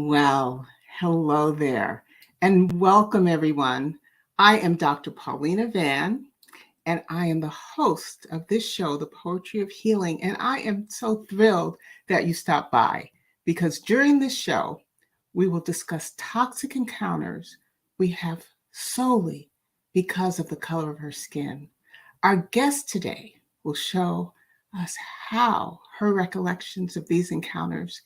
Well, hello there, and welcome everyone. I am Dr. Paulina and I am the host of this show, The Poetry of Healing. And I am so thrilled that you stopped by because during this show, we will discuss toxic encounters we have solely because of the color of her skin. Our guest today will show us how her recollections of these encounters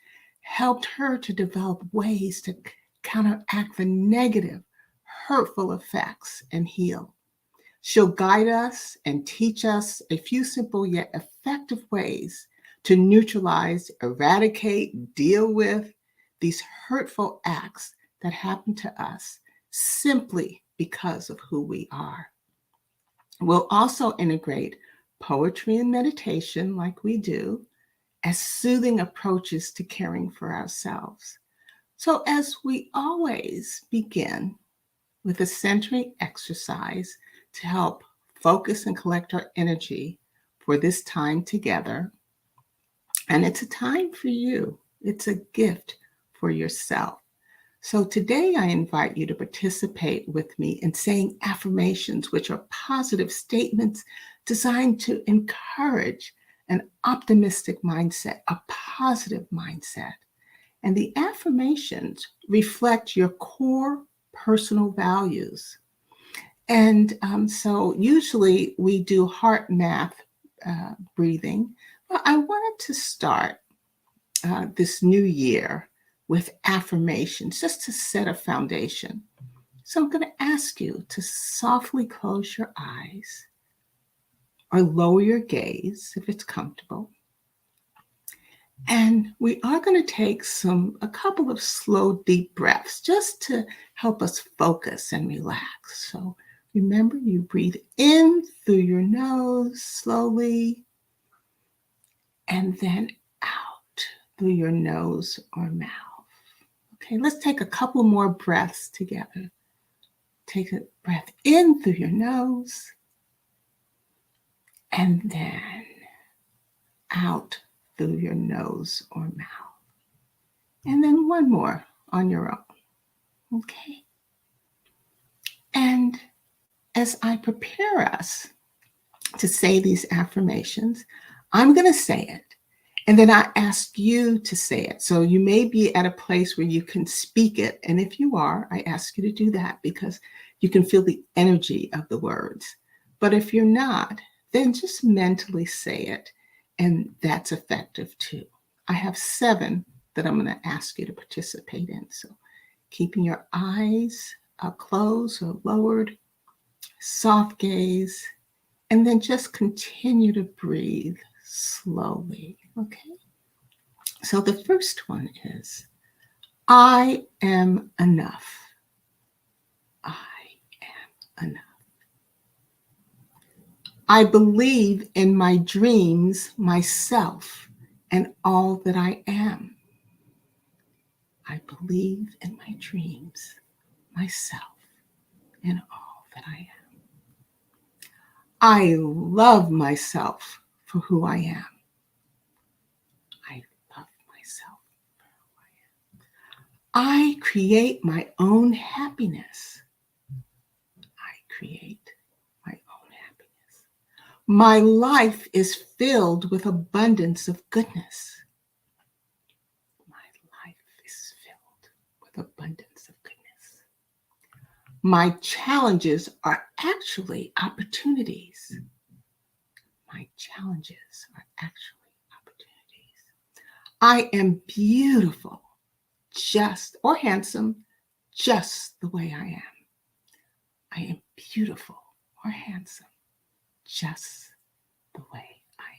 helped her to develop ways to counteract the negative, hurtful effects and heal. She'll guide us and teach us a few simple yet effective ways to neutralize, eradicate, deal with these hurtful acts that happen to us simply because of who we are. We'll also integrate poetry and meditation, like we do, as soothing approaches to caring for ourselves. So, as we always begin with a centering exercise to help focus and collect our energy for this time together, and it's a time for you, it's a gift for yourself. So today I invite you to participate with me in saying affirmations, which are positive statements designed to encourage an optimistic mindset, a positive mindset. And the affirmations reflect your core personal values. And so usually we do heart math breathing. But I wanted to start this new year with affirmations just to set a foundation. So I'm going to ask you to softly close your eyes or lower your gaze if it's comfortable. And we are going to take a couple of slow, deep breaths just to help us focus and relax. So remember, you breathe in through your nose slowly and then out through your nose or mouth. Okay, let's take a couple more breaths together. Take a breath in through your nose and then out through your nose or mouth. And then one more on your own. Okay. And as I prepare us to say these affirmations, I'm going to say it. And then I ask you to say it. So you may be at a place where you can speak it. And if you are, I ask you to do that because you can feel the energy of the words. But if you're not, then just mentally say it. And that's effective too. I have 7 that I'm going to ask you to participate in. So keeping your eyes closed or lowered, soft gaze, and then just continue to breathe slowly. Okay. So the first one is, I am enough. I am enough. I believe in my dreams, myself, and all that I am. I believe in my dreams, myself, and all that I am. I love myself for who I am. I love myself for who I am. I create my own happiness. I create my own happiness. My life is filled with abundance of goodness. My life is filled with abundance of goodness. My challenges are actually opportunities. My challenges are actually opportunities. I am beautiful, just or handsome, just the way I am. I am beautiful or handsome, just the way I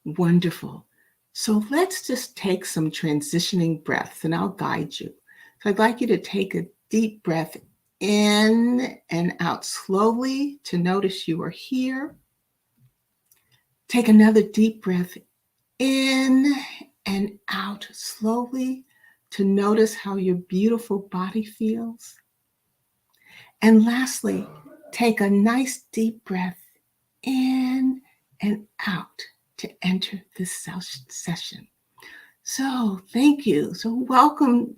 am. Wonderful. So let's just take some transitioning breaths and I'll guide you. So I'd like you to take a deep breath in and out slowly to notice you are here. Take another deep breath in and out slowly to notice how your beautiful body feels. And lastly, take a nice deep breath in and out to enter this session. So thank you. So welcome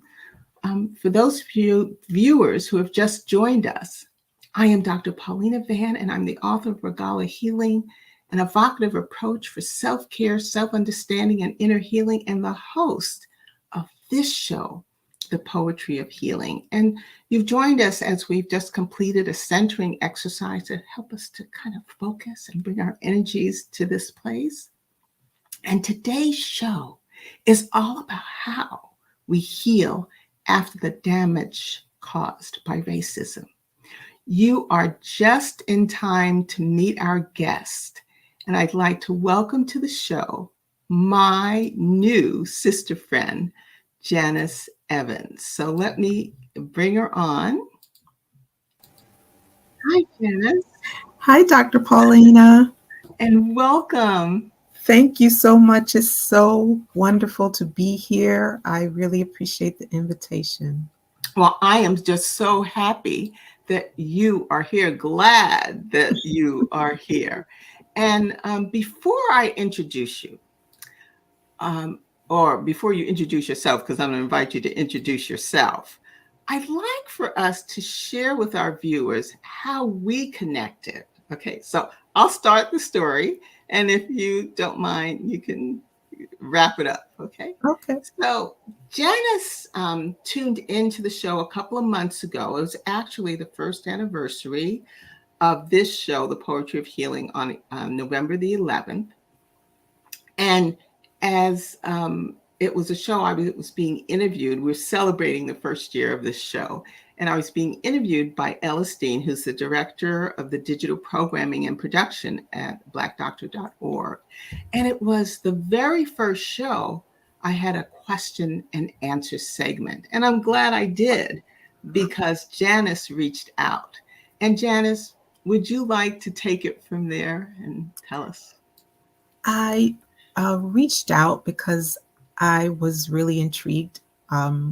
for those of you viewers who have just joined us. I am Dr. Paulina Van, and I'm the author of Regala Healing, an evocative approach for self-care, self-understanding, and inner healing, and the host of this show, The Poetry of Healing. And you've joined us as we've just completed a centering exercise to help us to kind of focus and bring our energies to this place. And today's show is all about how we heal after the damage caused by racism. You are just in time to meet our guest, and I'd like to welcome to the show my new sister friend, Janis Evans. So let me bring her on. Hi, Janis. Hi, Dr. Paulina. And welcome. Thank you so much. It's so wonderful to be here. I really appreciate the invitation. Well, I am just so happy that you are here, glad that you are here. And before I introduce you, or before you introduce yourself, because I'm going to invite you to introduce yourself, I'd like for us to share with our viewers how we connected. Okay, so I'll start the story, and if you don't mind, you can wrap it up. Okay. Okay. So Janis tuned into the show a couple of months ago. It was actually the first anniversary of this show, The Poetry of Healing, on November the 11th. And as it was a show, I was being interviewed. We're celebrating the first year of this show. And I was being interviewed by Ellis Dean, who's the director of the digital programming and production at blackdoctor.org. And it was the very first show I had a question and answer segment. And I'm glad I did because Janis reached out. And Janis, would you like to take it from there and tell us? I reached out because I was really intrigued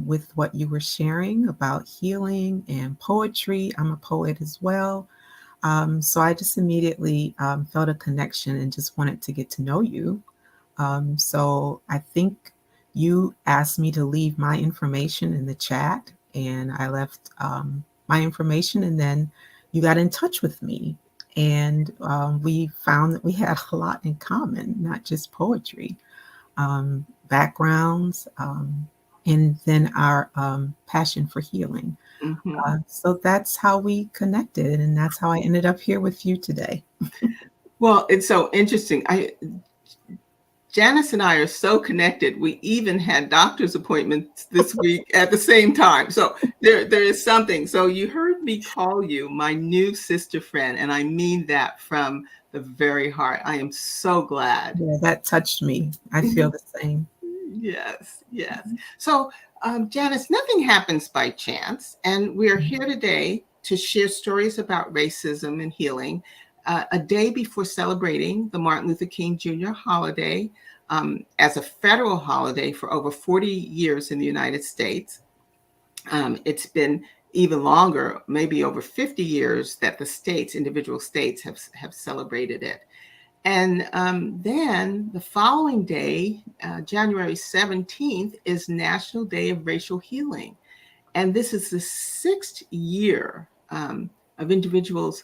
with what you were sharing about healing and poetry. I'm a poet as well. So I just immediately felt a connection and just wanted to get to know you. So I think you asked me to leave my information in the chat, and I left my information, and then you got in touch with me. And we found that we had a lot in common, not just poetry, backgrounds, and then our passion for healing. Mm-hmm. So that's how we connected, and that's how I ended up here with you today. Well, it's so interesting. Janis and I are so connected. We even had doctor's appointments this week at the same time. So there is something. So you heard me call you my new sister friend, and I mean that from the very heart. I am so glad. Yeah, that touched me. I feel the same. Yes, yes. So, Janis, nothing happens by chance, and we are here today to share stories about racism and healing. A day before celebrating the Martin Luther King Jr. holiday as a federal holiday for over 40 years in the United States. It's been even longer, maybe over 50 years, that the states, individual states, have celebrated it. And then the following day, January 17th, is National Day of Racial Healing. And this is the 6th year of individuals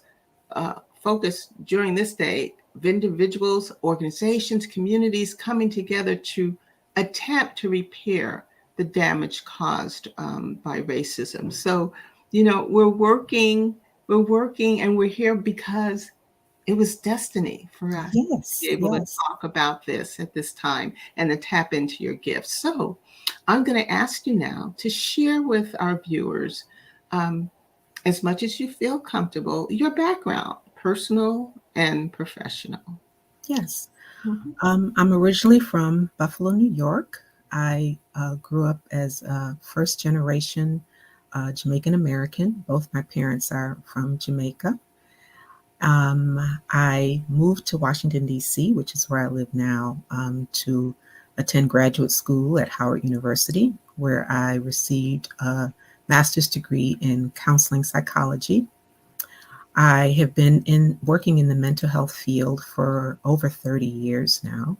focused during this day, of individuals, organizations, communities coming together to attempt to repair the damage caused by racism. So, you know, we're working, and we're here because it was destiny for us to be Yes, able to yes. talk about this at this time and to tap into your gifts. So I'm going to ask you now to share with our viewers, as much as you feel comfortable, your background, personal and professional. Yes. Mhm. I'm originally from Buffalo, New York. I grew up as a first generation Jamaican American. Both my parents are from Jamaica. I moved to Washington, D.C., which is where I live now, to attend graduate school at Howard University, where I received a master's degree in counseling psychology. I have been working in the mental health field for over 30 years now,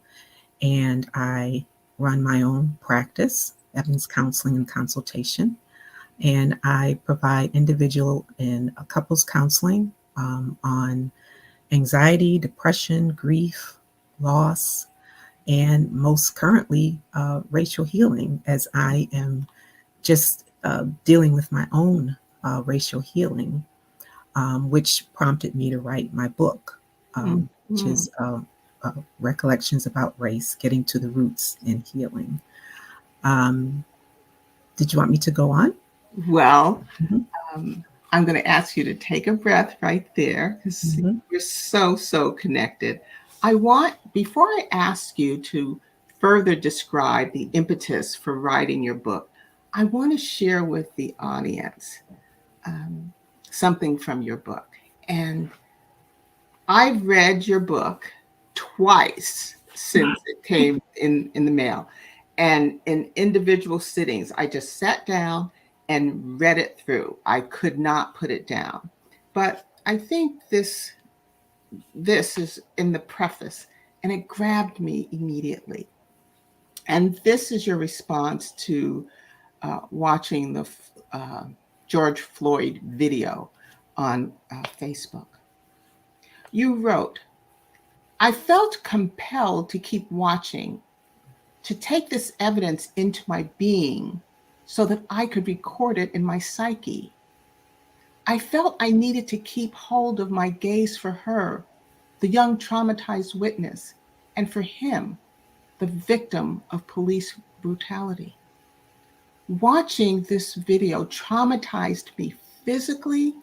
and I run my own practice, Evans Counseling and Consultation, and I provide individual and couples counseling on anxiety, depression, grief, loss, and most currently, racial healing, as I am just dealing with my own racial healing, which prompted me to write my book, which Mhm. is Recollections About Race, Getting to the Roots and Healing. Um, did you want me to go on? Well, Mhm. I'm going to ask you to take a breath right there because Mhm. we're so connected. I want, before I ask you to further describe the impetus for writing your book, I want to share with the audience um, something from your book. And I've read your book twice since it came in the mail. And in individual sittings, I just sat down and read it through. I could not put it down. But I think this is in the preface, and it grabbed me immediately. And this is your response to watching the uh, George Floyd video on Facebook. You wrote, I felt compelled to keep watching, to take this evidence into my being so that I could record it in my psyche. I felt I needed to keep hold of my gaze for her, the young traumatized witness, and for him, the victim of police brutality. Watching this video traumatized me physically,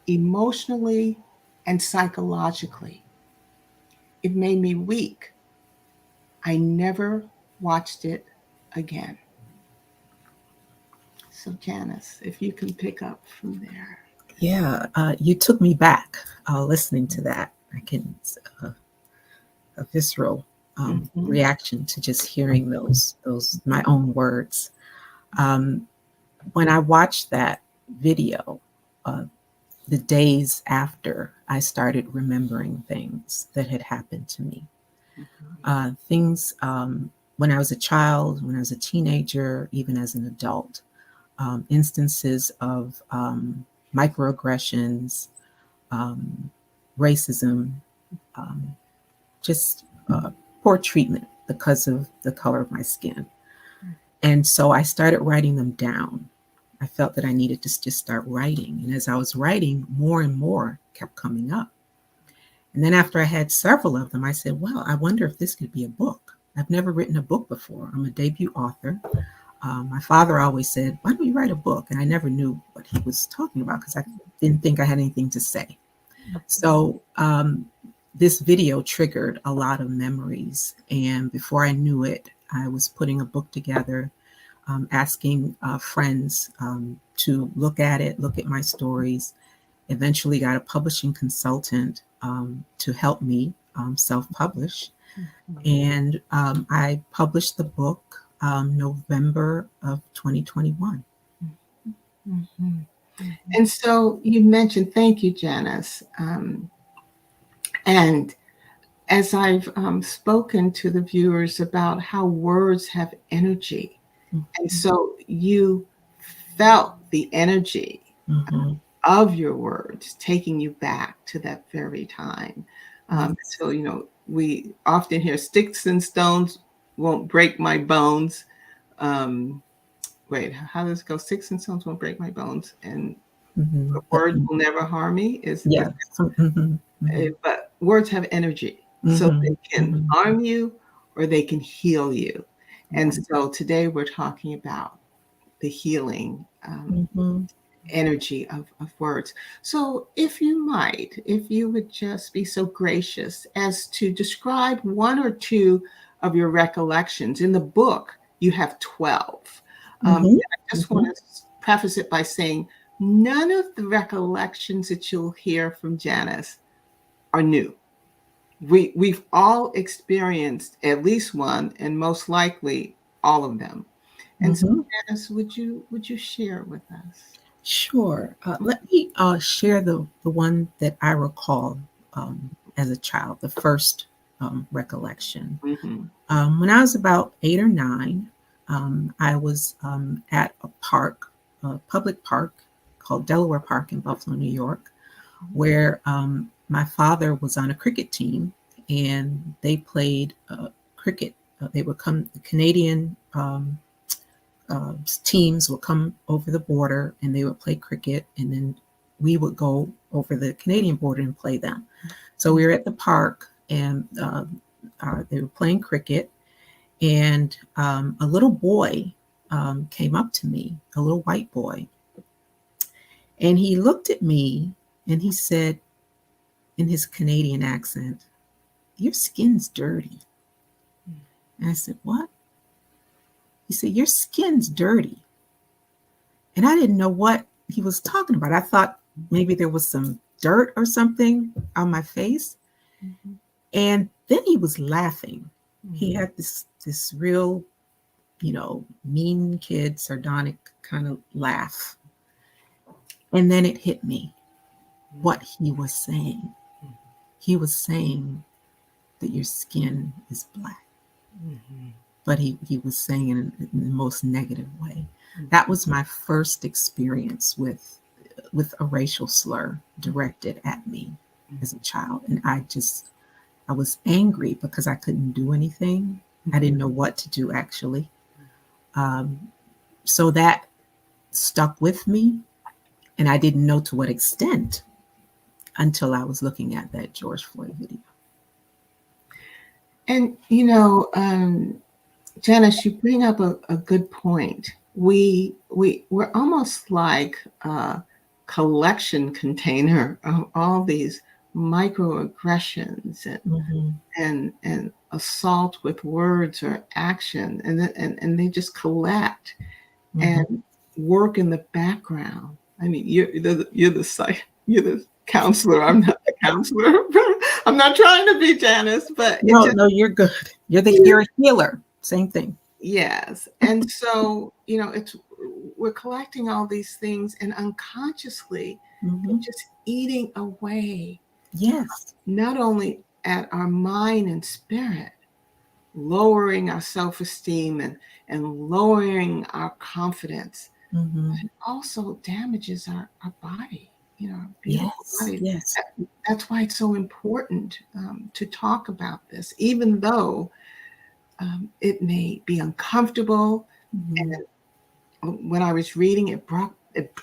emotionally, and psychologically. It made me weak. I never watched it again. So, Janis, if you can pick up from there. Yeah, you took me back listening to that. I can a visceral Mhm. reaction to just hearing those my own words. Um, when I watched that video, uh, the days after, I started remembering things that had happened to me. Things when I was a child, when I was a teenager, even as an adult, instances of microaggressions, um, racism, um, just poor treatment because of the color of my skin. And so I started writing them down. I felt that I needed to just start writing. And as I was writing, more and more kept coming up. And then after I had several of them, I said, well, I wonder if this could be a book. I've never written a book before. I'm a debut author. My father always said, why don't you write a book? And I never knew what he was talking about because I didn't think I had anything to say. So this video triggered a lot of memories. And before I knew it, I was putting a book together, asking friends to look at it, look at my stories. Eventually got a publishing consultant to help me self-publish. And I published the book November of 2021. Mhm. And so you mentioned, thank you, Janis. And as I've spoken to the viewers about how words have energy, and so you felt the energy Mm-hmm. of your words taking you back to that very time. Yes. So, we often hear sticks and stones won't break my bones. Um, Wait, how does it go? Sticks and stones won't break my bones, and Mm-hmm. words will never harm me. Is Yes. Mm-hmm. Mm-hmm. but words have energy, so Mm-hmm. they can Mm-hmm. harm you or they can heal you. And Right. so today we're talking about the healing Mm-hmm. energy of words. So if you might, if you would just be so gracious as to describe one or two of your recollections. In the book, you have 12. Mm-hmm. I just Mm-hmm. want to preface it by saying none of the recollections that you'll hear from Janis are new. We've all experienced at least one, and most likely all of them. And so, Mm-hmm. Janice, would you share with us? Sure. Let me share the one that I recall as a child, the first. recollection. Mm-hmm. When I was about 8 or 9, I was at a park, a public park called Delaware Park in Buffalo, New York, where my father was on a cricket team, and they played cricket. They would come, the Canadian teams would come over the border and they would play cricket, and then we would go over the Canadian border and play them. So we were at the park, and they were playing cricket, and a little boy came up to me, a little white boy, and he looked at me and he said in his Canadian accent, "Your skin's dirty." And I said, "What?" He said, "Your skin's dirty." And I didn't know what he was talking about. I thought maybe there was some dirt or something on my face. Mm-hmm. And then he was laughing. Mm-hmm. He had this real, mean kid, sardonic kind of laugh. And then it hit me what he was saying. He was saying that your skin is black. Mm-hmm. But he was saying it in the most negative way. That was my first experience with a racial slur directed at me as a child. And I was angry because I couldn't do anything. I didn't know what to do, actually. So that stuck with me, and I didn't know to what extent until I was looking at that George Floyd video. And, Janis, you bring up a good point. We're almost like a collection container of all these microaggressions and assault with words or action, and they just collect and work in the background. I mean, you're the counselor. I'm not the counselor. I'm not trying to be Janis, but no, you're good. You're a healer. Same thing. Yes. And so, we're collecting all these things, and unconsciously just eating away. Yes. Not only at our mind and spirit, lowering our self-esteem and lowering our confidence, but it also damages our body, our beautiful body. Yes. That's why it's so important to talk about this, even though it may be uncomfortable. And when I was reading, it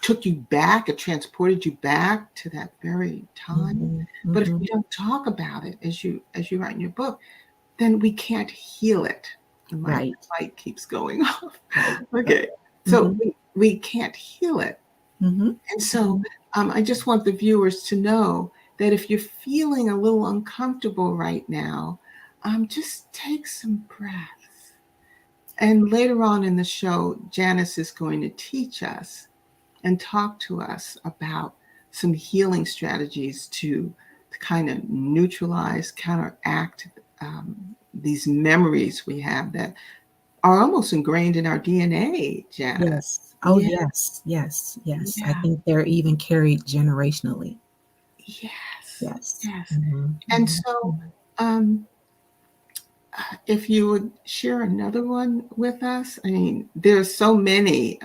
took you back, it transported you back to that very time. But if we don't talk about it, as you write in your book, then we can't heal it. My light keeps going off. Okay. So we can't heal it. And so I just want the viewers to know that if you're feeling a little uncomfortable right now, just take some breaths. And later on in the show, Janis is going to teach us and talk to us about some healing strategies to kind of neutralize, counteract these memories we have that are almost ingrained in our DNA, Janis. Yes. Oh, yes. Yeah. I think they're even carried generationally. Yes. And so if you would share another one with us. I mean, there's so many.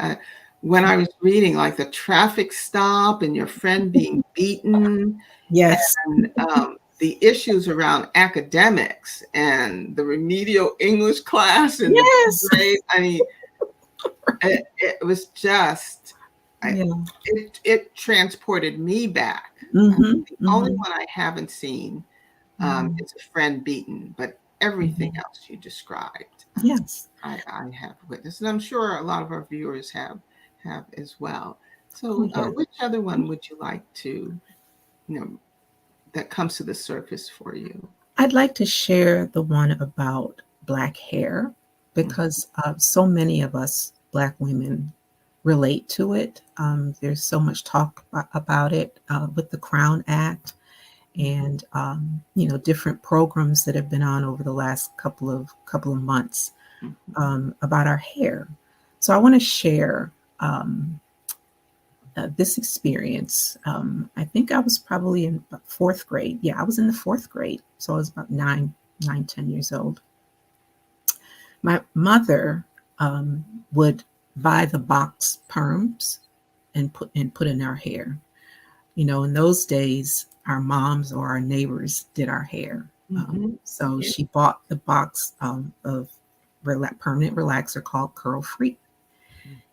When I was reading, like the traffic stop and your friend being beaten. Yes. And the issues around academics and the remedial English class in the grade. I mean, it was just, it transported me back. The only one I haven't seen is a friend beaten, but everything else you described, I have witnessed, and I'm sure a lot of our viewers have as well. So, which other one would you like to, that comes to the surface for you? I'd like to share the one about Black hair, because so many of us Black women relate to it. There's so much talk about it with the Crown Act, and different programs that have been on over the last couple of months about our hair. So I want to share this experience. I think I was probably in fourth grade. Yeah, I was in the fourth grade, so I was about 9 9, 10 years old. My mother would buy the box perms and put in our hair. You know, in those days, our moms or our neighbors did our hair. So Yeah. she bought the box of permanent relaxer called Curl Free,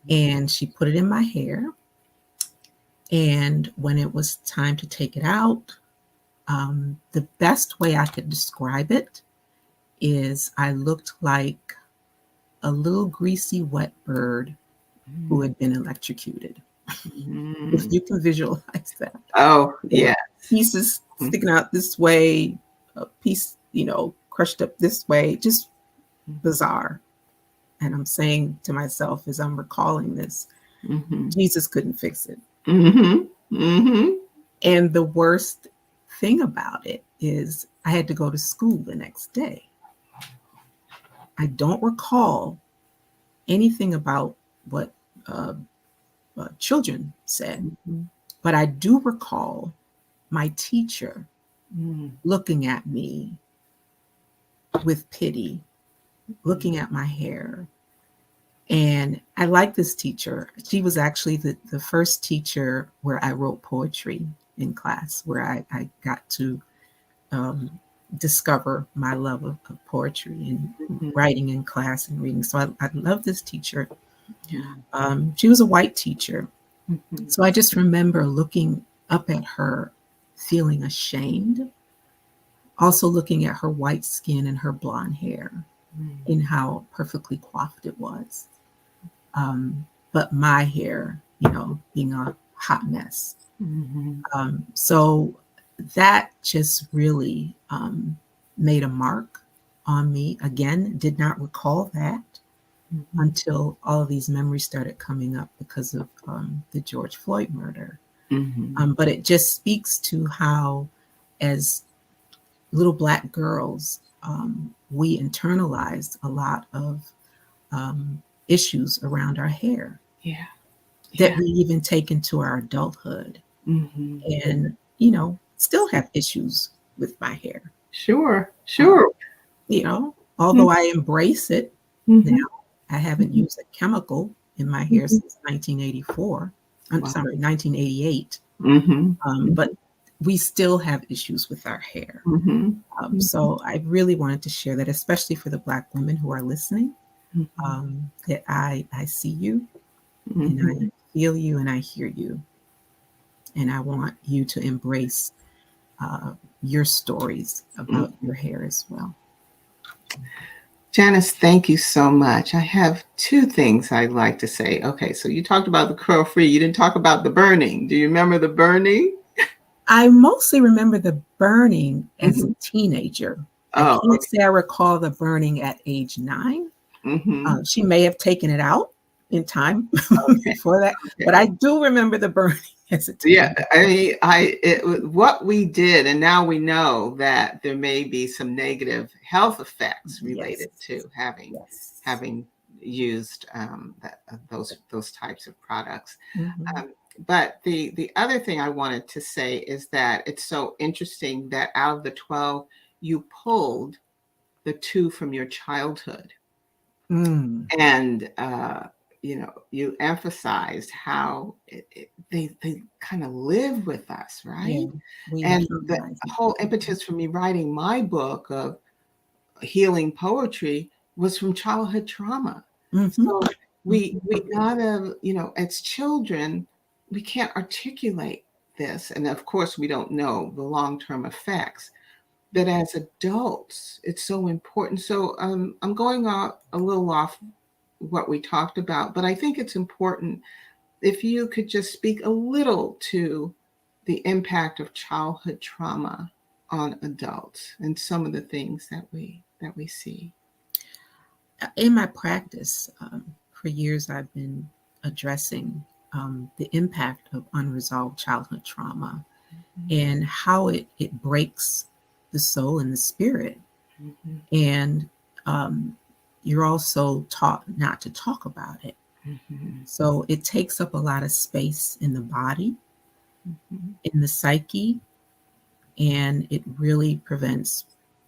and she put it in my hair. And when it was time to take it out, the best way I could describe it is I looked like a little greasy wet bird who had been electrocuted. If Mm. you can visualize that. Oh, There were yeah. pieces sticking out this way, a piece, crushed up this way, just bizarre. And I'm saying to myself as I'm recalling this, Jesus couldn't fix it. And the worst thing about it is I had to go to school the next day. I don't recall anything about what uh, children said, but I do recall my teacher looking at me with pity, looking at my hair. And I like this teacher. She was actually the first teacher where I wrote poetry in class, where I got to discover my love of poetry and writing in class and reading. So I love this teacher. She was a white teacher. So I just remember looking up at her, feeling ashamed, also looking at her white skin and her blonde hair and how perfectly coiffed it was. But my hair, being a hot mess. So that just really made a mark on me. Again, did not recall that until all of these memories started coming up because of the George Floyd murder. But it just speaks to how, as little Black girls, we internalized a lot of issues around our hair that we even take into our adulthood. And, still have issues with my hair. Sure. Although I embrace it now, I haven't used a chemical in my hair since 1984. I'm sorry, 1988. But we still have issues with our hair. So I really wanted to share that, especially for the Black women who are listening, that I see you and I feel you and I hear you. And I want you to embrace your stories about your hair as well. Janis, thank you so much. I have two things I'd like to say. Okay, so you talked about the curl free. You didn't talk about the burning. Do you remember the burning? I mostly remember the burning as a teenager. I can't say I recall the burning at age 9. She may have taken it out in time before that, but I do remember the burning as a teenager. Yeah, I mean, what we did, and now we know that there may be some negative health effects related to having used those types of products. But the other thing I wanted to say is that it's so interesting that out of the 12, you pulled the 2 from your childhood. And you emphasized how they kind of live with us, right? And the whole impetus for me writing my book of healing poetry was from childhood trauma. So we gotta, as children, we can't articulate this, and of course we don't know the long-term effects. But as adults, it's so important. So I'm going off a little off what we talked about, but I think it's important if you could just speak a little to the impact of childhood trauma on adults and some of the things that we see. In my practice, for years, I've been addressing the impact of unresolved childhood trauma and how it breaks the soul and the spirit. And you're also taught not to talk about it. So it takes up a lot of space in the body, in the psyche, and it really prevents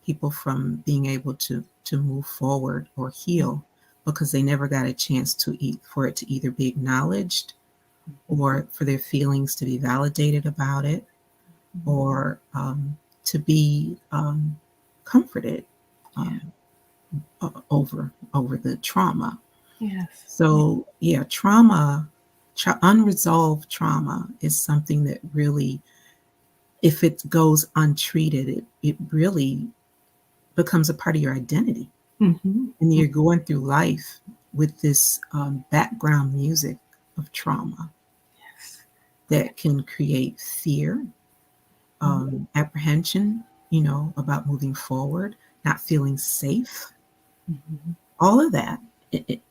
people from being able to move forward or heal because they never got a chance to for it to either be acknowledged or for their feelings to be validated about it, or to be comforted over the trauma. Yes. So yeah, unresolved trauma is something that really, if it goes untreated, it really becomes a part of your identity. Mm-hmm. And you're going through life with this background music of trauma Yes. that can create fear, apprehension, about moving forward, not feeling safe. Mm-hmm. All of that, it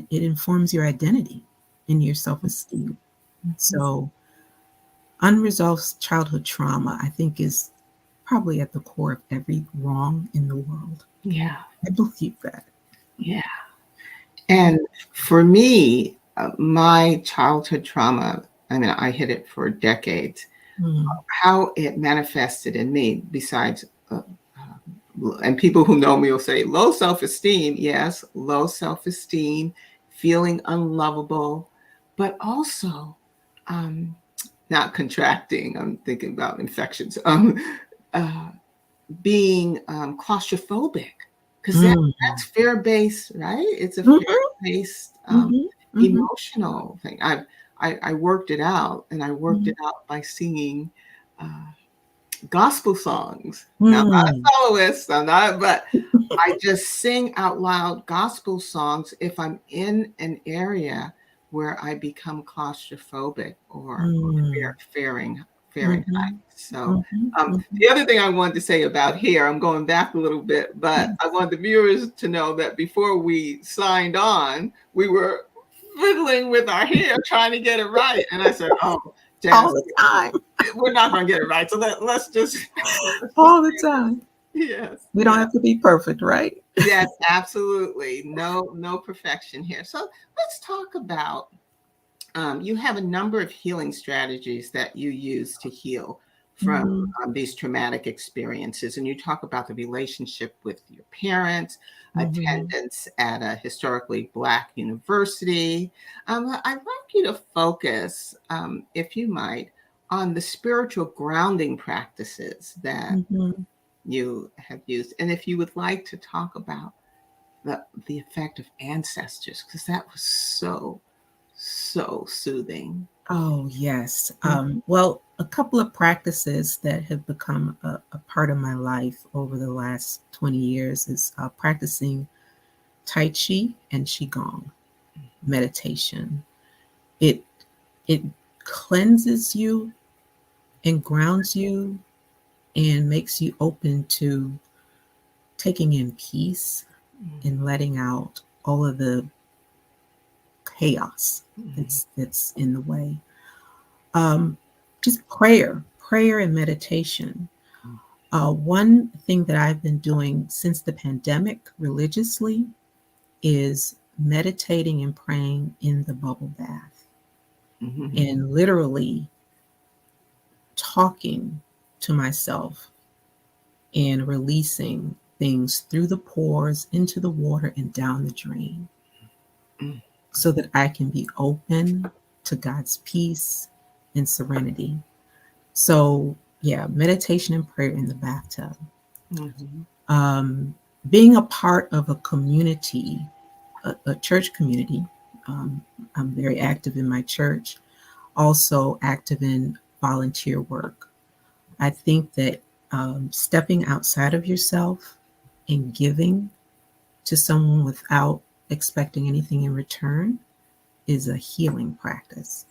informs your identity and your self-esteem. So unresolved childhood trauma, I think, is probably at the core of every wrong in the world. Yeah. I believe that. Yeah. And for me, my childhood trauma, I mean, I hid it for decades. How it manifested in me, besides, and people who know me will say low self-esteem. Yes, low self-esteem, feeling unlovable, but also not contracting. I'm thinking about infections. Uh, Being claustrophobic, because that's fear-based, right? It's a fear-based emotional thing. I worked it out, and I worked it out by singing gospel songs. Now, I'm not a soloist, I'm not, but I just sing out loud gospel songs if I'm in an area where I become claustrophobic or fearing heights. So the other thing I wanted to say about hair, I'm going back a little bit, but I want the viewers to know that before we signed on, we were fiddling with our hair trying to get it right. And I said, oh, All Janis, the time. we're not going to get it right. So let's just All the time. yes. We don't have to be perfect, right? Yes, absolutely. No perfection here. So let's talk about, you have a number of healing strategies that you use to heal from these traumatic experiences. And you talk about the relationship with your parents, attendance at a historically Black university. I'd like you to focus, if you might, on the spiritual grounding practices that you have used. And if you would like to talk about the effect of ancestors, because that was so soothing. Oh, yes. Well, a couple of practices that have become a part of my life over the last 20 years is practicing Tai Chi and Qigong meditation. It it cleanses you and grounds you and makes you open to taking in peace and letting out all of the chaos that's in the way. Just prayer and meditation. One thing that I've been doing since the pandemic religiously is meditating and praying in the bubble bath and literally talking to myself and releasing things through the pores into the water and down the drain so that I can be open to God's peace and serenity. So, yeah, meditation and prayer in the bathtub. Being a part of a community, a church community. I'm very active in my church, also active in volunteer work. I think that stepping outside of yourself and giving to someone without expecting anything in return is a healing practice.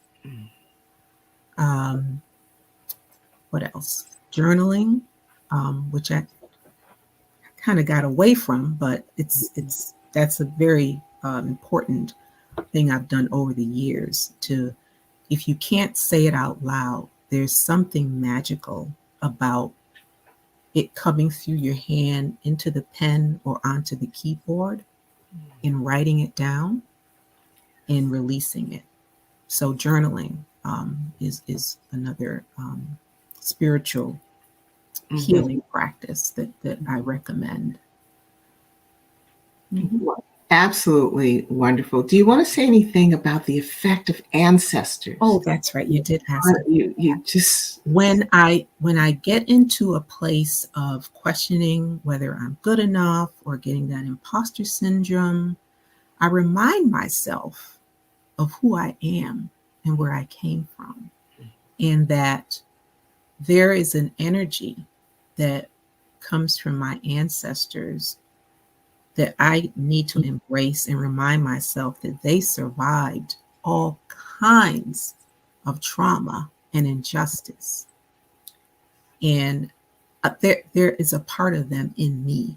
What else? Journaling, which I kind of got away from, but that's a very important thing I've done over the years. To, if you can't say it out loud, there's something magical about it coming through your hand into the pen or onto the keyboard and writing it down and releasing it. So journaling is another spiritual healing practice that I recommend. Mm-hmm. Absolutely wonderful. Do you want to say anything about the effect of ancestors? Oh, that's right. You did ask me. You just When I get into a place of questioning whether I'm good enough or getting that imposter syndrome, I remind myself of who I am and where I came from, and that there is an energy that comes from my ancestors that I need to embrace and remind myself that they survived all kinds of trauma and injustice. And there is a part of them in me.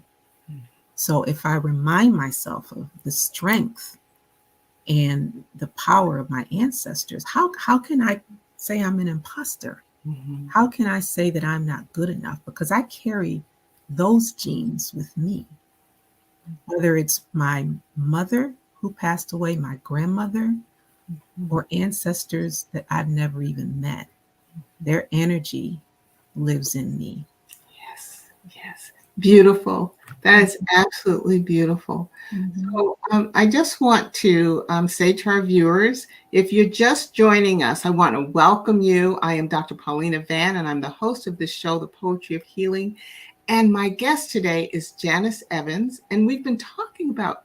So if I remind myself of the strength and the power of my ancestors, how can I say I'm an imposter? How can I say that I'm not good enough? Because I carry those genes with me. Whether it's my mother who passed away, my grandmother, or ancestors that I've never even met, their energy lives in me. yes, yes, beautiful. That is absolutely beautiful. Mm-hmm. So I just want to say to our viewers, if you're just joining us, I want to welcome you. I am Dr. Paulina Van, and I'm the host of this show, The Poetry of Healing. And my guest today is Janis Evans, and we've been talking about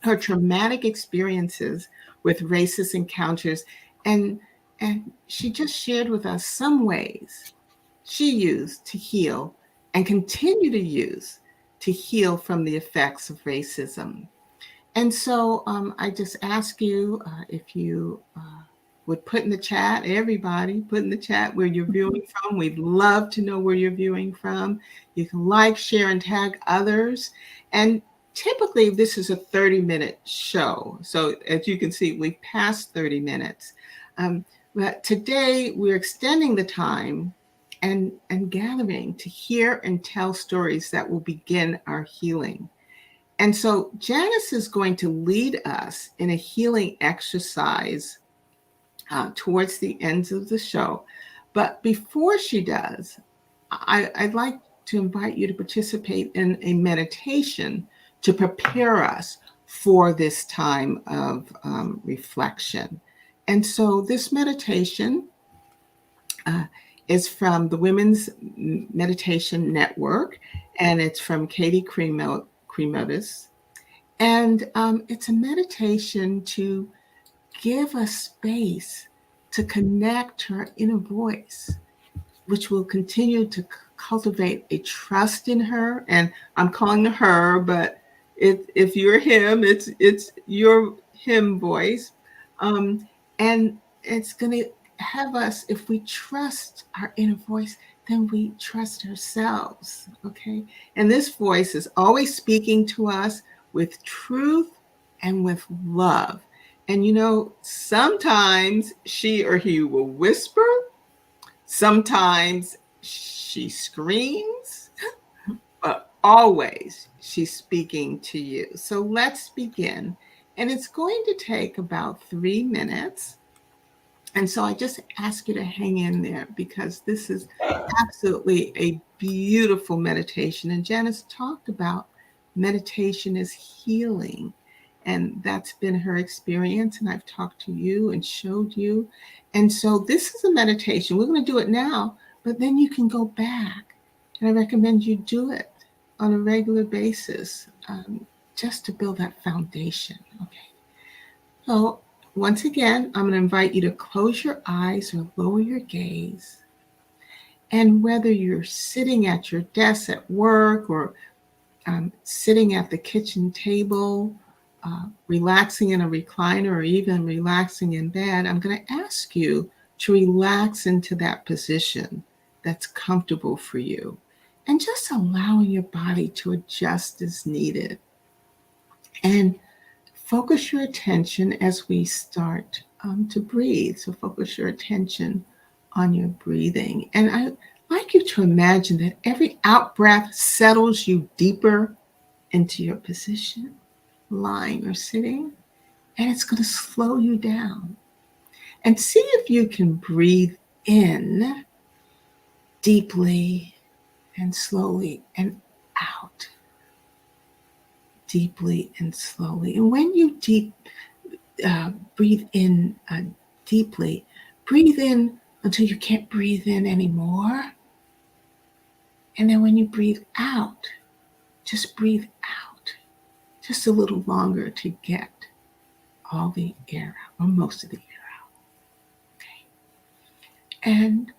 her traumatic experiences with racist encounters, and she just shared with us some ways she used to heal and continue to use to heal from the effects of racism. And so I just ask you if you would put in the chat, everybody, put in the chat where you're viewing from. We'd love to know where you're viewing from. You can like, share, and tag others. And typically, this is a 30-minute show. So as you can see, we've passed 30 minutes. But today, we're extending the time and gathering to hear and tell stories that will begin our healing. And so Janis is going to lead us in a healing exercise towards the ends of the show. But before she does, I'd like to invite you to participate in a meditation to prepare us for this time of reflection. And so this meditation is from the Women's Meditation Network, and it's from Katie Cremotis. And it's a meditation to give us space to connect to our inner voice, which will continue to cultivate a trust in her. And I'm calling her, but if you're him, it's your him voice. And it's going to have us, if we trust our inner voice, then we trust ourselves. Okay. And this voice is always speaking to us with truth and with love. And sometimes she or he will whisper, sometimes she screams, but always she's speaking to you. So let's begin. And it's going to take about 3 minutes. And so I just ask you to hang in there because this is absolutely a beautiful meditation. And Janis talked about meditation is healing. And that's been her experience. And I've talked to you and showed you. And so this is a meditation. We're going to do it now, but then you can go back. And I recommend you do it on a regular basis just to build that foundation. Okay. So once again, I'm going to invite you to close your eyes or lower your gaze. And whether you're sitting at your desk at work or sitting at the kitchen table, relaxing in a recliner, or even relaxing in bed, I'm going to ask you to relax into that position that's comfortable for you and just allowing your body to adjust as needed. And focus your attention as we start to breathe. So focus your attention on your breathing. And I'd like you to imagine that every out breath settles you deeper into your position, lying or sitting, and it's going to slow you down. And see if you can breathe in deeply and slowly and out. Deeply and slowly. And when you breathe in deeply, breathe in until you can't breathe in anymore. And then when you breathe out, just breathe out just a little longer to get all the air out, or most of the air out. Okay. And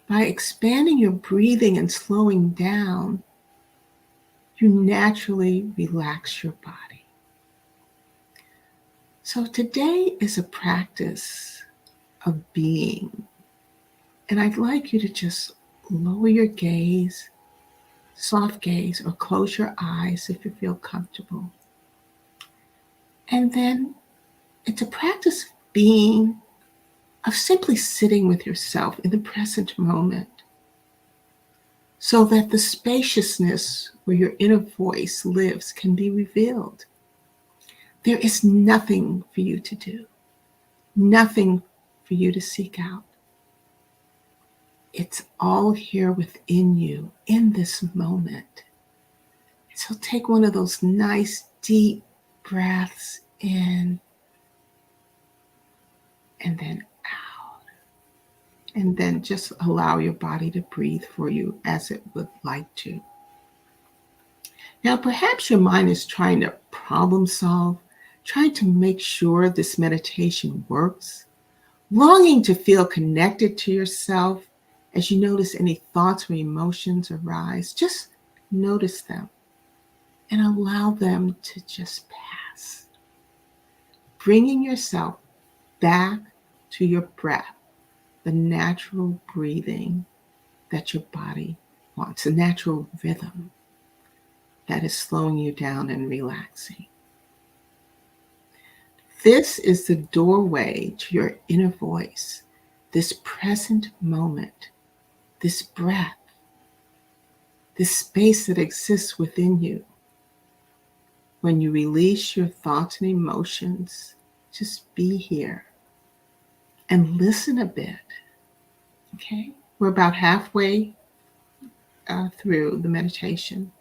by expanding your breathing and slowing down, you naturally relax your body. So today is a practice of being. And I'd like you to just lower your gaze, soft gaze, or close your eyes if you feel comfortable. And then it's a practice of being, of simply sitting with yourself in the present moment, so that the spaciousness where your inner voice lives can be revealed. There is nothing for you to do, nothing for you to seek out. It's all here within you in this moment. So take one of those nice deep breaths in and then out. And then just allow your body to breathe for you as it would like to. Now, perhaps your mind is trying to problem solve, trying to make sure this meditation works, longing to feel connected to yourself. As you notice any thoughts or emotions arise, just notice them and allow them to just pass. Bringing yourself back to your breath, the natural breathing that your body wants, a natural rhythm that is slowing you down and relaxing. This is the doorway to your inner voice, this present moment, this breath, this space that exists within you. When you release your thoughts and emotions, just be here and listen a bit. Okay? We're about halfway through the meditation.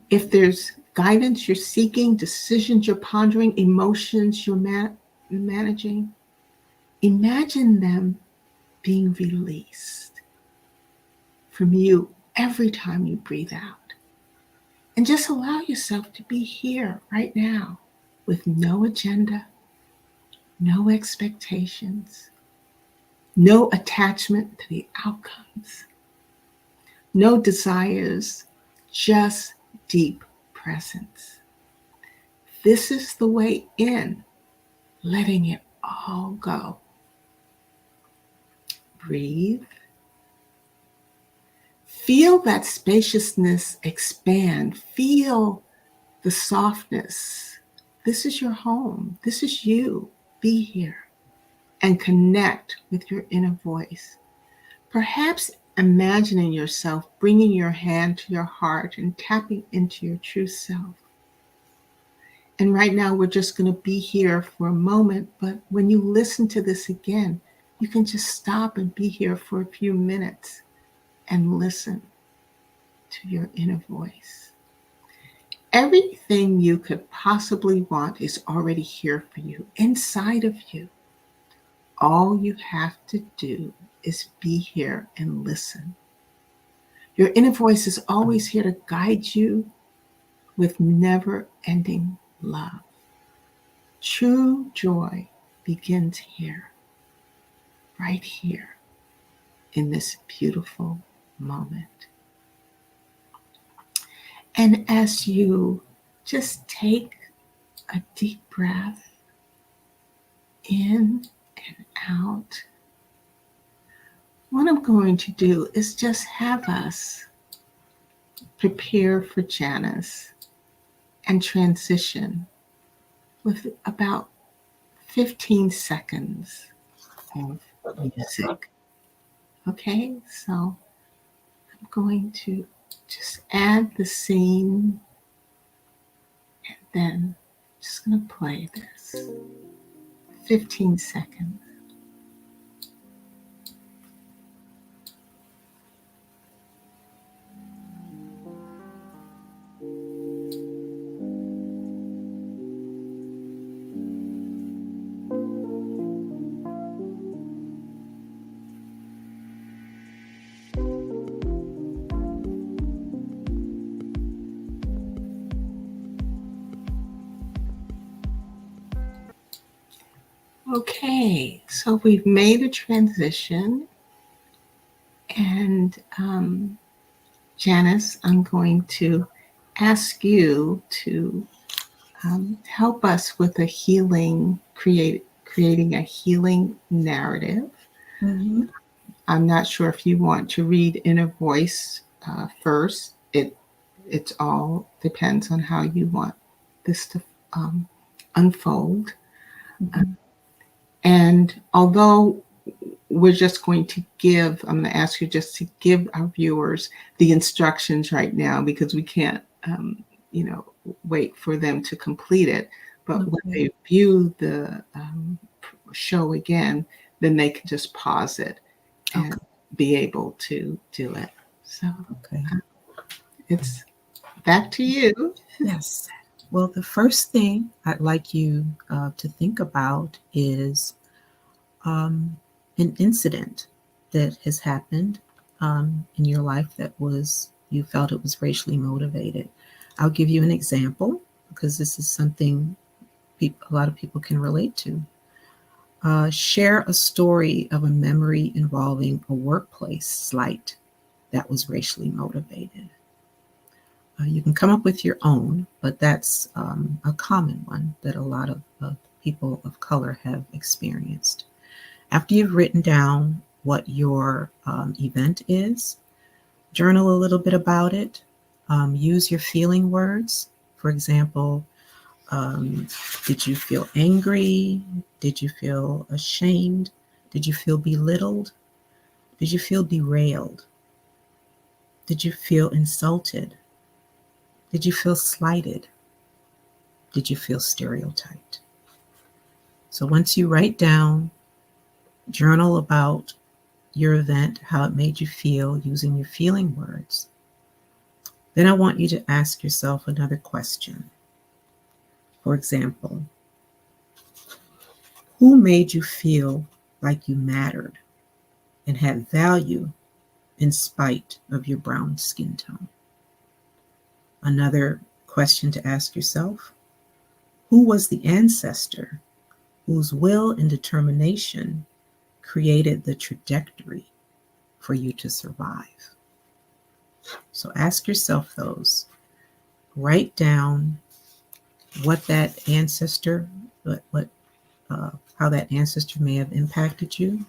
If there's guidance you're seeking, decisions you're pondering, emotions you're managing, imagine them being released from you every time you breathe out. And just allow yourself to be here right now with no agenda, no expectations, no attachment to the outcomes, no desires, just deep presence. This is the way in, letting it all go. Breathe. Feel that spaciousness expand. Feel the softness. This is your home. This is you. Be here and connect with your inner voice. Perhaps imagining yourself bringing your hand to your heart and tapping into your true self. And right now, we're just going to be here for a moment. But when you listen to this again, you can just stop and be here for a few minutes and listen to your inner voice. Everything you could possibly want is already here for you, inside of you. All you have to do is be here and listen. Your inner voice is always here to guide you with never-ending love. True joy begins here, right here, in this beautiful moment. And as you just take a deep breath in and out, what I'm going to do is just have us prepare for Janis and transition with about 15 seconds of music. Okay, so I'm going to just add the scene and then just going to play this. 15 seconds. Okay, so we've made a transition, and Janice, I'm going to ask you to help us with a creating a healing narrative. Mm-hmm. I'm not sure if you want to read in a voice first. It's all depends on how you want this to um, unfold. Uh, Mm-hmm. and although we're just going to I'm going to ask you just to give our viewers the instructions right now because we can't, you know, wait for them to complete it. But when Okay. they view the show again, then they can just pause it and Okay. be able to do it. So Okay. uh, it's back to you. Yes. Well, the first thing I'd like you to think about is um, an incident that has happened in your life that was, you felt it was racially motivated. I'll give you an example because this is something a lot of people can relate to. Share a story of a memory involving a workplace slight that was racially motivated. You can come up with your own, but that's a common one that a lot of people of color have experienced. After you've written down what your event is, journal a little bit about it. Use your feeling words. For example, um, did you feel angry? Did you feel ashamed? Did you feel belittled? Did you feel derailed? Did you feel insulted? Did you feel slighted? Did you feel stereotyped? So once you write down, journal about your event, how it made you feel using your feeling words, then I want you to ask yourself another question. For example, who made you feel like you mattered and had value in spite of your brown skin tone? Another question to ask yourself, who was the ancestor whose will and determination created the trajectory for you to survive? So ask yourself those. Write down what that ancestor, what how that ancestor may have impacted you,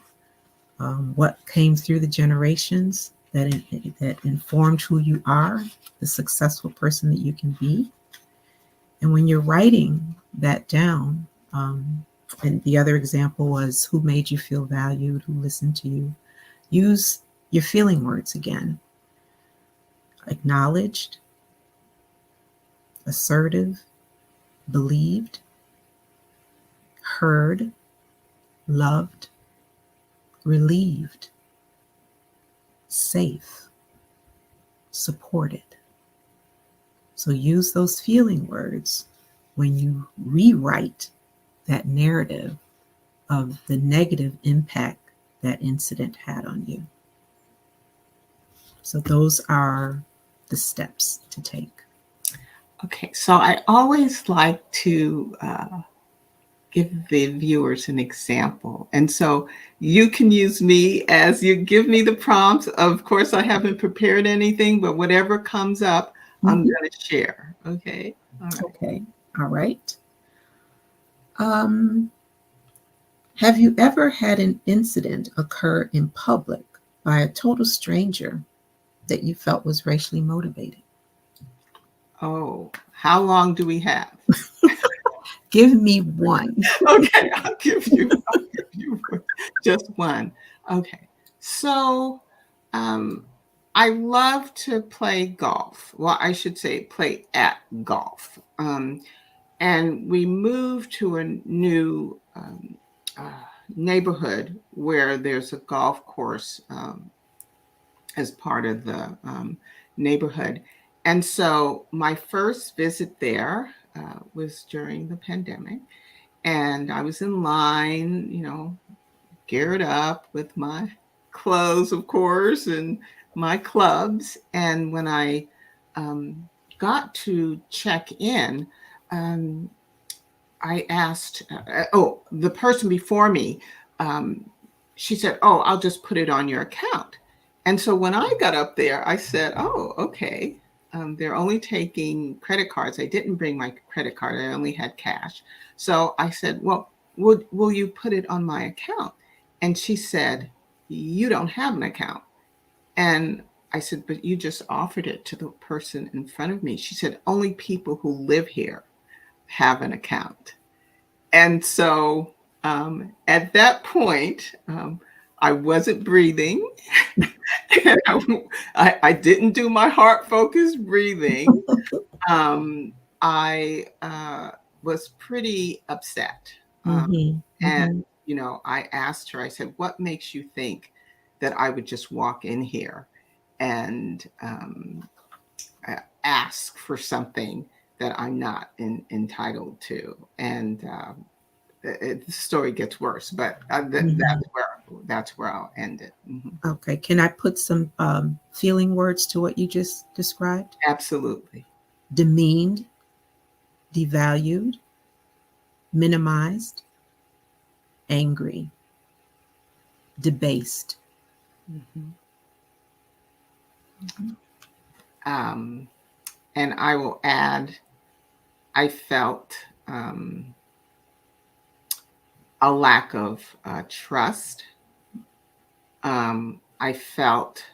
what came through the generations that informed who you are, the successful person that you can be. And when you're writing that down, and the other example was who made you feel valued, who listened to you, use your feeling words again. Acknowledged, assertive, believed, heard, loved, relieved, safe, supported. So use those feeling words when you rewrite that narrative of the negative impact that incident had on you. So those are the steps to take. Okay, so I always like to give the viewers an example. And so you can use me as you give me the prompts. Of course, I haven't prepared anything, but whatever comes up, I'm Mhm. going to share. Okay. All right. Okay. All right. Um, have you ever had an incident occur in public by a total stranger that you felt was racially motivated? Oh, how long do we have? Give me one. Okay, I'll give you just one. Okay. So um I love to play golf. Well, I should say play at golf. And we moved to a new neighborhood where there's a golf course as part of the neighborhood. And so my first visit there was during the pandemic. And I was in line, you know, geared up with my clothes, of course, and my clubs. And when I um, got to check in, um, I asked, the person before me, she said, "Oh, I'll just put it on your account." And so when I got up there, I said, "Oh, okay. They're only taking credit cards. I didn't bring my credit card. I only had cash." So I said, "Well, will you put it on my account?" And she said, "You don't have an account." And I said, "But you just offered it to the person in front of me." She said, "Only people who live here have an account." And so at that point, I wasn't breathing. And I didn't do my heart focused breathing. Um, I was pretty upset. Mm-hmm. And, Mm-hmm. I asked her, I said, "What makes you think that I would just walk in here and ask for something that I'm not entitled to?" And the story gets worse, but Mm-hmm. that's where I'll end it. Mhm. Okay. Can I put some feeling words to what you just described? Absolutely. Demeaned, devalued, minimized, angry, debased. Mhm. Mhm. Um, and I will add, I felt a lack of trust. I felt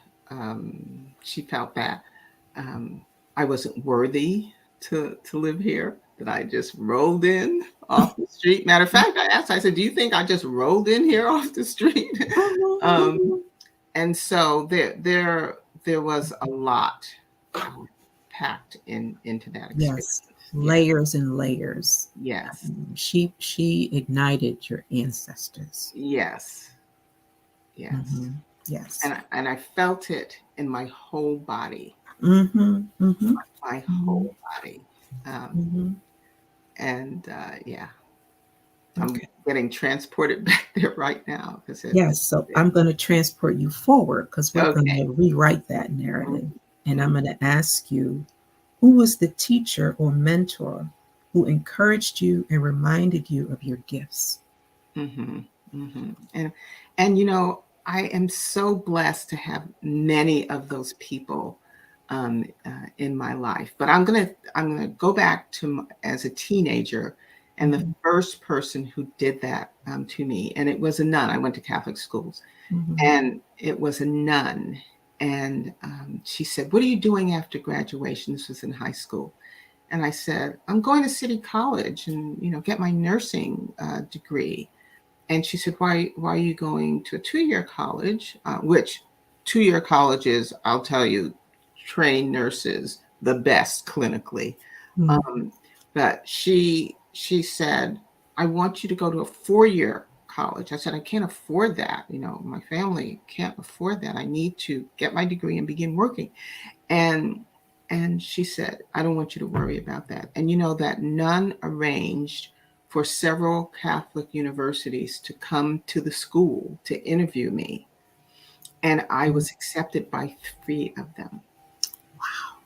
she felt that I wasn't worthy to live here. That I just rolled in off the street. Matter of fact, I asked. I said, "Do you think I just rolled in here off the street?" um, Mhm. and so there was a lot packed into that experience. Yes, Yeah. layers and layers. Yes. She ignited your ancestors. Yes. Yes. Hmm. Yes. And I felt it in my whole body. Hmm. Hmm. My Hmm. whole body. Um, Hmm. and yeah, I'm Okay. getting transported back there right now because Yes. So yeah. I'm going to transport you forward because we're going Okay. to rewrite that narrative. And I'm Mhm. going to ask you, who was the teacher or mentor who encouraged you and reminded you of your gifts? Mhm. Mhm. And I am so blessed to have many of those people in my life. But I'm gonna go back to as a teenager, and the Hmm. first person who did that to me, and it was a nun. I went to Catholic schools, Hmm. and it was a nun, and she said, "What are you doing after graduation?" This was in high school. And I said, "I'm going to City College and get my nursing degree." And she said, "Why are you going to a 2-year college?" Which 2-year colleges, I'll tell you, train nurses the best clinically. Hmm. Um, but she said, "I want you to go to a 4-year college." I said, "I can't afford that. My family can't afford that. I need to get my degree and begin working." And and she said, "I don't want you to worry about that." And that nun arranged for several Catholic universities to come to the school to interview me. And I was accepted by 3 of them. Wow.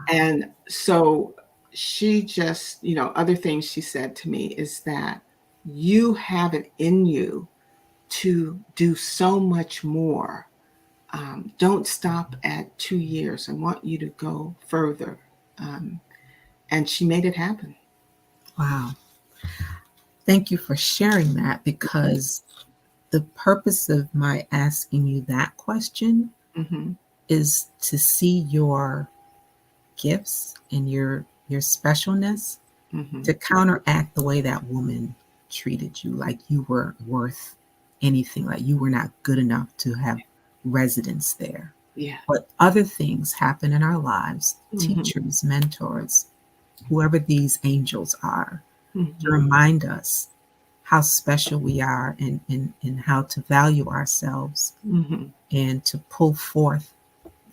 And so she just, other things she said to me is that you have it in you to do so much more. Don't stop at 2 years. I want you to go further. Um, and she made it happen. Wow. Thank you for sharing that because the purpose of my asking you that question Hmm. is to see your gifts and your specialness Hmm. to counteract the way that woman treated you like you weren't worth anything, like you were not good enough to have residence there. Yeah. But other things happen in our lives, Hmm. teachers, mentors, whoever these angels are, to Hmm. remind us how special we are and how to value ourselves Hmm. and to pull forth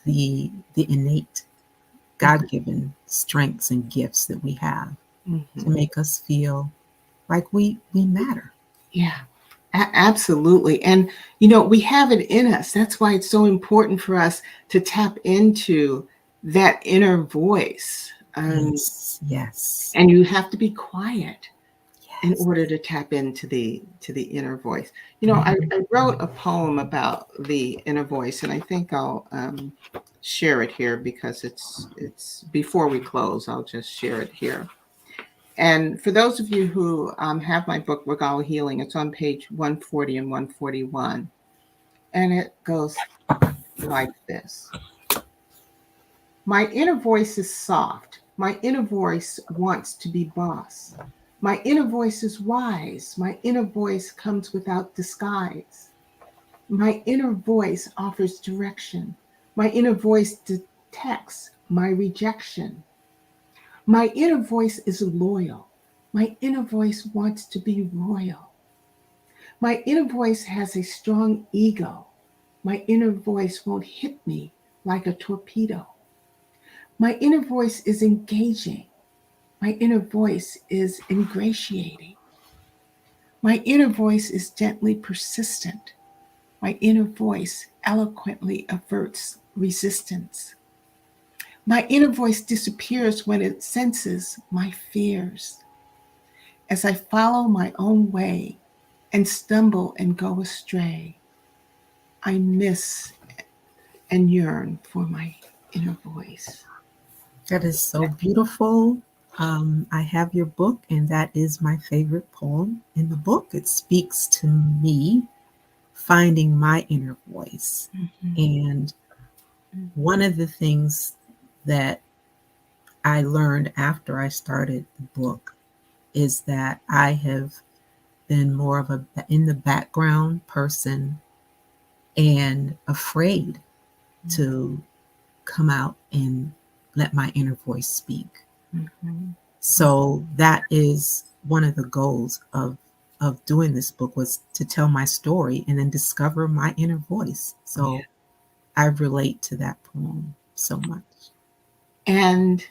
the innate God-given strengths and gifts that we have to Hmm. make us feel like we matter. Yeah. Absolutely. And, we have it in us. That's why it's so important for us to tap into that inner voice. Yes, yes. And you have to be quiet. in order to tap into the inner voice. I wrote a poem about the inner voice, and I think I'll share it here because it's before we close. I'll just share it here. And for those of you who have my book, Regal Healing, it's on page 140 and 141. And it goes like this. My inner voice is soft. My inner voice wants to be boss. My inner voice is wise. My inner voice comes without disguise. My inner voice offers direction. My inner voice detects my rejection. My inner voice is loyal. My inner voice wants to be royal. My inner voice has a strong ego. My inner voice won't hit me like a torpedo. My inner voice is engaging. My inner voice is ingratiating. My inner voice is gently persistent. My inner voice eloquently averts resistance. My inner voice disappears when it senses my fears. As I follow my own way and stumble and go astray, I miss and yearn for my inner voice. That is so beautiful. I have your book, and that is my favorite poem in the book. It speaks to me finding my inner voice. Mhm. And one of the things that I learned after I started the book is that I have been more of a in the background person and afraid to come out and let my inner voice speak. Mhm. So that is one of the goals of doing this book, was to tell my story and then discover my inner voice. So I relate to that poem so much. And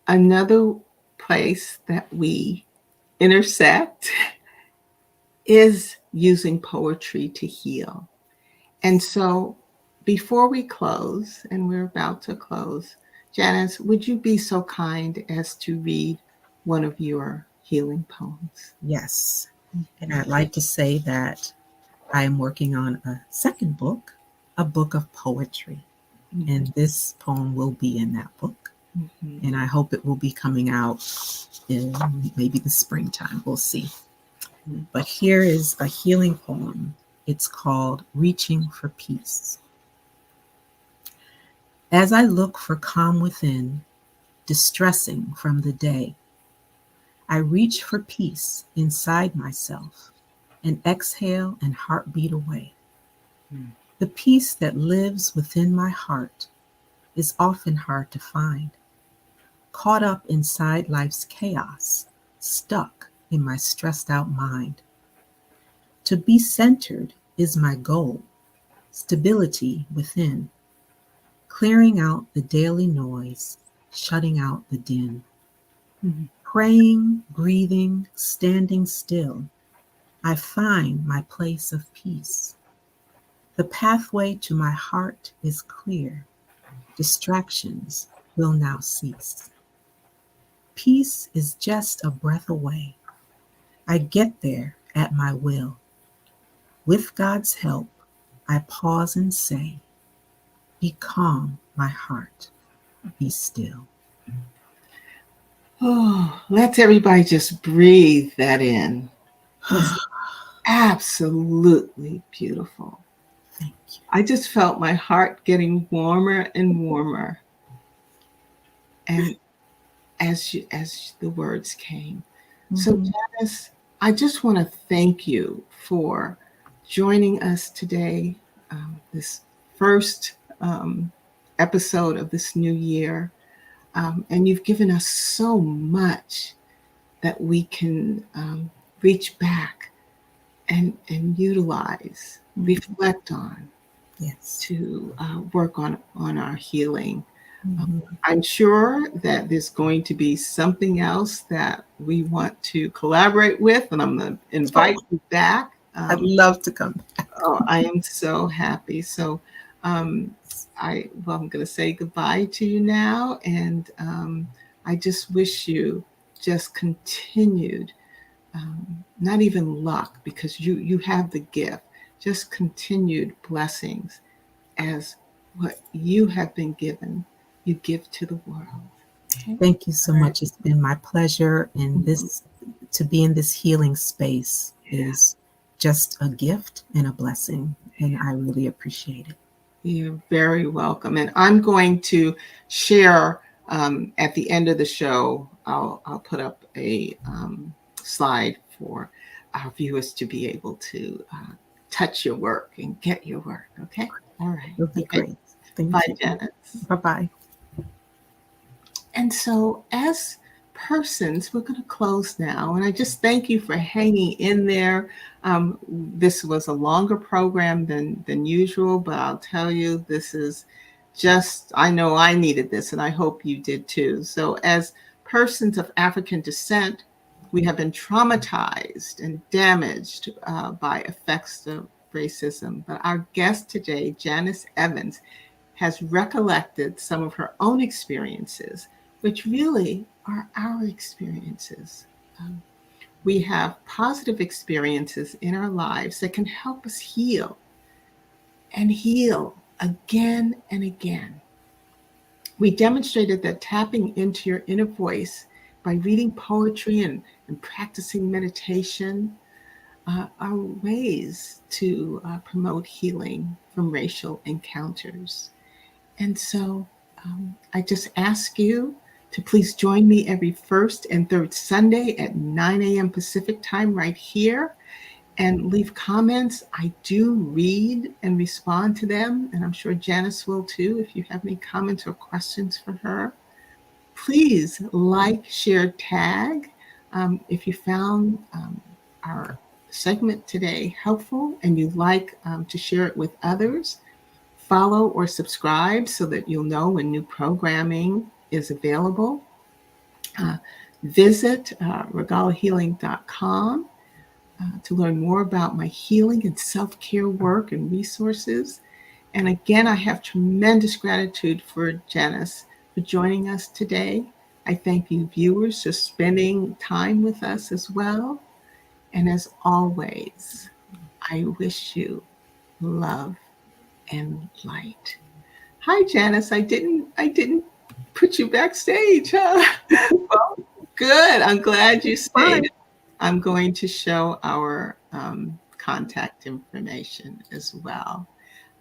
another place that we intersect is using poetry to heal. And so before we close, and we're about to close, Janis, would you be so kind as to read one of your healing poems? Yes. And I'd like to say that I am working on a second book, a book of poetry. And this poem will be in that book. Mhm. And I hope it will be coming out in maybe the springtime. We'll see. But here is a healing poem. It's called Reaching for Peace. As I look for calm within, distressing from the day, I reach for peace inside myself and exhale and heartbeat away. The peace that lives within my heart is often hard to find, caught up inside life's chaos, stuck in my stressed out mind. To be centered is my goal, stability within, clearing out the daily noise, shutting out the din. Mhm. Praying, breathing, standing still, I find my place of peace. The pathway to my heart is clear. Distractions will now cease. Peace is just a breath away. I get there at my will. With God's help, I pause and say, be calm, my heart, be still. Oh, let's everybody just breathe that in. That's absolutely beautiful. Thank you. I just felt my heart getting warmer and warmer. And as the words came. So Mhm. Janice, I just want to thank you for joining us today, this first episode of this new year. And you've given us so much that we can reach back and utilize, reflect on, Yes. to work on our healing. Mhm. I'm sure that there's going to be something else that we want to collaborate with, and I'm going to Oh, invite you back. I'd love to come. Oh, I am so happy. So, um, I'm going to say goodbye to you now, and I just wish you just continued not even luck, because you have the gift, just continued blessings as what you have been given, you give to the world. Okay? Thank you so All right. much. It's been my pleasure. And Mhm. this, to be in this healing space Yeah, is just a gift and a blessing. And I really appreciate it. you're very welcome. And I'm going to share at the end of the show, I'll put up a slide for our viewers to be able to touch your work and get your work. Okay. All right. It'll be Okay. great. Bye, Thank you. Janice. Bye bye. And so, as persons, we're going to close now. And I just thank you for hanging in there. This was a longer program than usual, but I'll tell you, this is just, I know I needed this, and I hope you did too. So, as persons of African descent, we have been traumatized and damaged by effects of racism. But our guest today, Janis Evans, has recollected some of her own experiences, which really are our experiences. Um, we have positive experiences in our lives that can help us heal and heal again and again. We demonstrated that tapping into your inner voice by reading poetry and practicing meditation are ways to promote healing from racial encounters. And so I just ask you to please join me every first and third Sunday at 9 a.m. Pacific time right here, and leave comments. I do read and respond to them, and I'm sure Janice will too if you have any comments or questions for her. Please like, share, tag if you found our segment today helpful and you'd like to share it with others. Follow or subscribe so that you'll know when new programming is available. Uh, Visit regalahealing.com to learn more about my healing and self-care work and resources. And again, I have tremendous gratitude for Janis for joining us today. I thank you, viewers, for spending time with us as well. And as always, I wish you love and light. Hi, Janice. I didn't put you backstage, huh? Well, good. I'm glad you stayed. Bye. I'm going to show our contact information as well.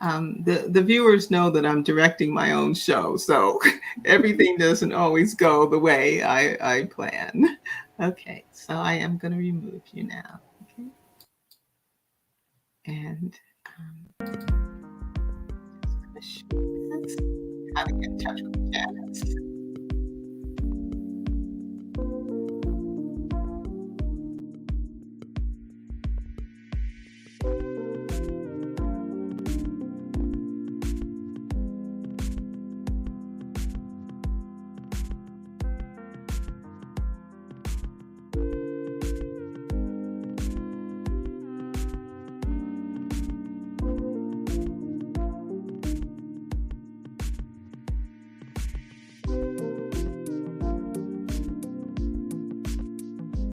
The viewers know that I'm directing my own show, so everything doesn't always go the way I plan. Okay, so I am going to remove you now. Okay, and just going to show this how to get in touch with Janice.